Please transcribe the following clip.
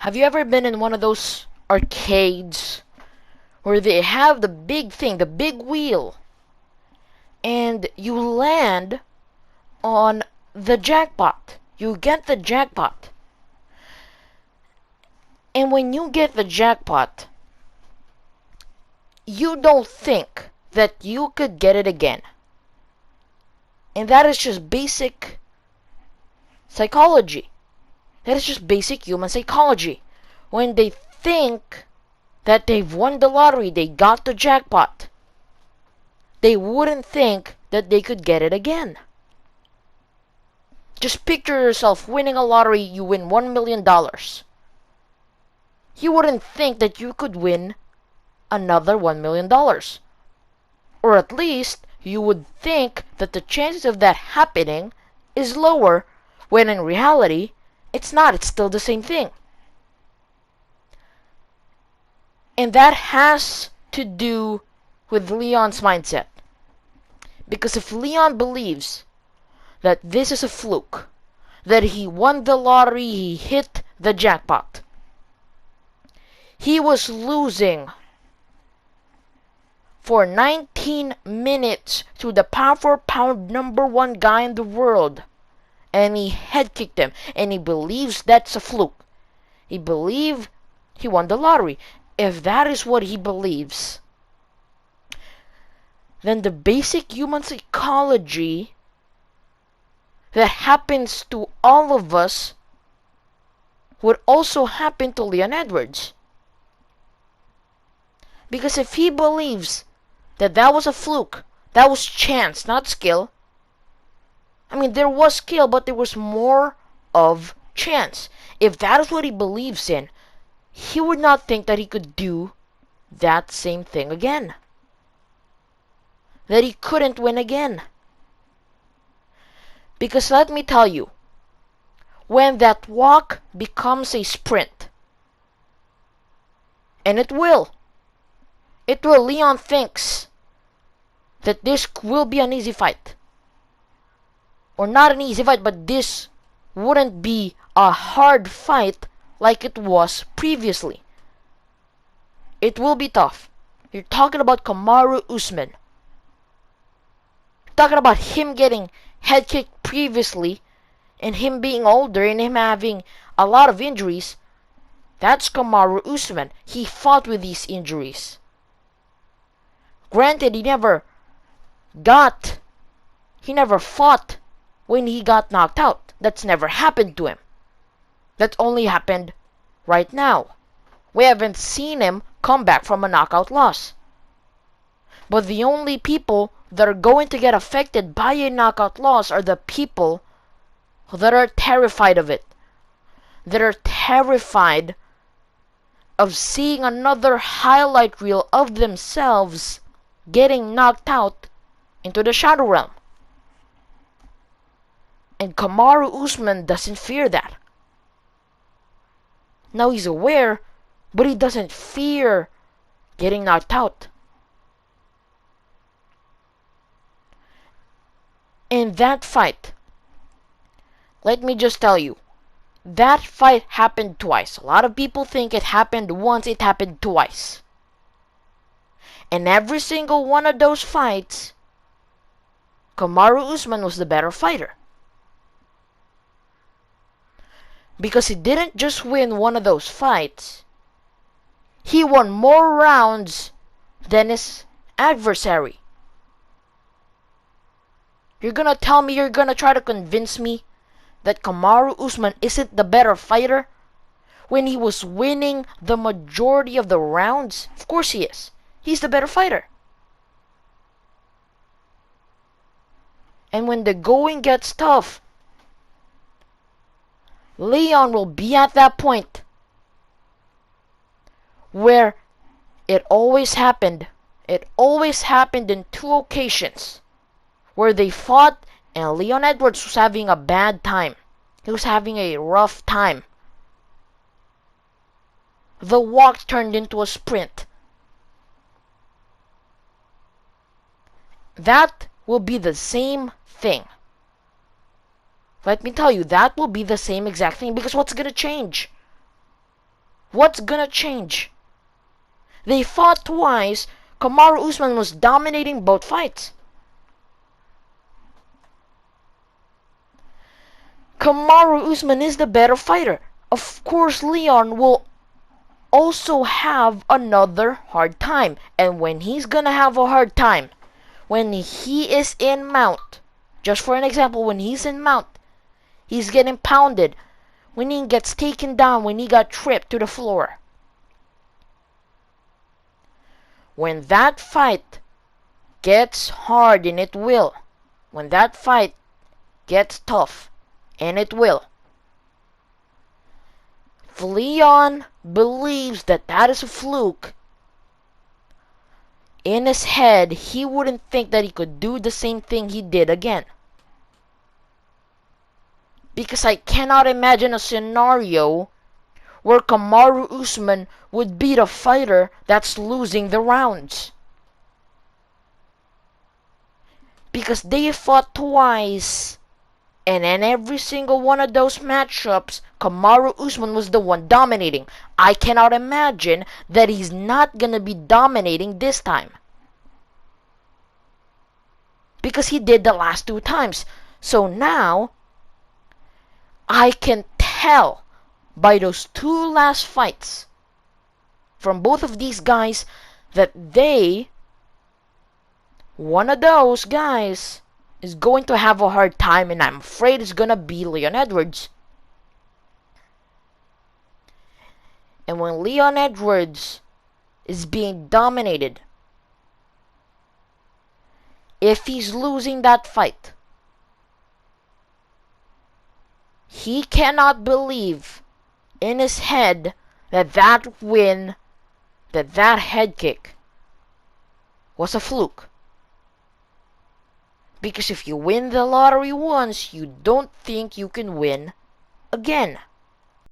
Have you ever been in one of those arcades where they have the big thing, the big wheel, and you land on the jackpot? You get the jackpot. And when you get the jackpot, you don't think that you could get it again. And that is just basic psychology. That is just basic human psychology. When they think that they've won the lottery, they got the jackpot, they wouldn't think that they could get it again. Just picture yourself winning a lottery, you win $1 million. You wouldn't think that you could win another $1 million. Or at least, you would think that the chances of that happening is lower, when in reality, it's not. It's still the same thing. And that has to do with Leon's mindset. Because if Leon believes that this is a fluke, that he won the lottery, he hit the jackpot, he was losing for 19 minutes to the power pound #1 guy in the world, and he headkicked him, and he believes that's a fluke. He believes he won the lottery. If that is what he believes, then the basic human psychology that happens to all of us would also happen to Leon Edwards. Because if he believes that that was a fluke, that was chance, not skill. I mean, there was skill, but there was more of chance. If that is what he believes in, he would not think that he could do that same thing again. That he couldn't win again. Because let me tell you, when that walk becomes a sprint, and it will, Leon thinks that this will be an easy fight. Or not an easy fight, but this wouldn't be a hard fight like it was previously. It will be tough. You're talking about Kamaru Usman. You're talking about him getting head kicked previously, and him being older, and him having a lot of injuries. That's Kamaru Usman. He fought with these injuries. Granted, he never fought when he got knocked out. That's never happened to him. That only happened right now. We haven't seen him come back from a knockout loss. But the only people that are going to get affected by a knockout loss are the people that are terrified of it. That are terrified of seeing another highlight reel of themselves getting knocked out into the shadow realm. And Kamaru Usman doesn't fear that. Now he's aware, but he doesn't fear getting knocked out. In that fight, let me just tell you, that fight happened twice. A lot of people think it happened once, it happened twice. And every single one of those fights, Kamaru Usman was the better fighter. Because he didn't just win one of those fights, he won more rounds than his adversary. You're gonna tell me, you're gonna try to convince me that Kamaru Usman isn't the better fighter when he was winning the majority of the rounds? Of course he is. He's the better fighter. And when the going gets tough, Leon will be at that point where it always happened. It always happened in 2 occasions where they fought and Leon Edwards was having a bad time. He was having a rough time. The walk turned into a sprint. That will be the same thing. Let me tell you, that will be the same exact thing, because what's gonna change? What's gonna change? They fought twice. Kamaru Usman was dominating both fights. Kamaru Usman is the better fighter. Of course, Leon will also have another hard time. And when he's gonna have a hard time, when he is in mount, just for an example, when he's in mount, he's getting pounded, when he gets taken down, when he got tripped to the floor. When that fight gets hard, and it will, when that fight gets tough, and it will, if Leon believes that that is a fluke, in his head, he wouldn't think that he could do the same thing he did again. Because I cannot imagine a scenario where Kamaru Usman would beat a fighter that's losing the rounds. Because they fought twice, and in every single one of those matchups, Kamaru Usman was the one dominating. I cannot imagine that he's not gonna be dominating this time. Because he did the last two times. So now, I can tell by those two last fights from both of these guys that one of those guys is going to have a hard time, and I'm afraid it's gonna be Leon Edwards. And when Leon Edwards is being dominated, if he's losing that fight, he cannot believe in his head that that head kick was a fluke. Because if you win the lottery once, you don't think you can win again.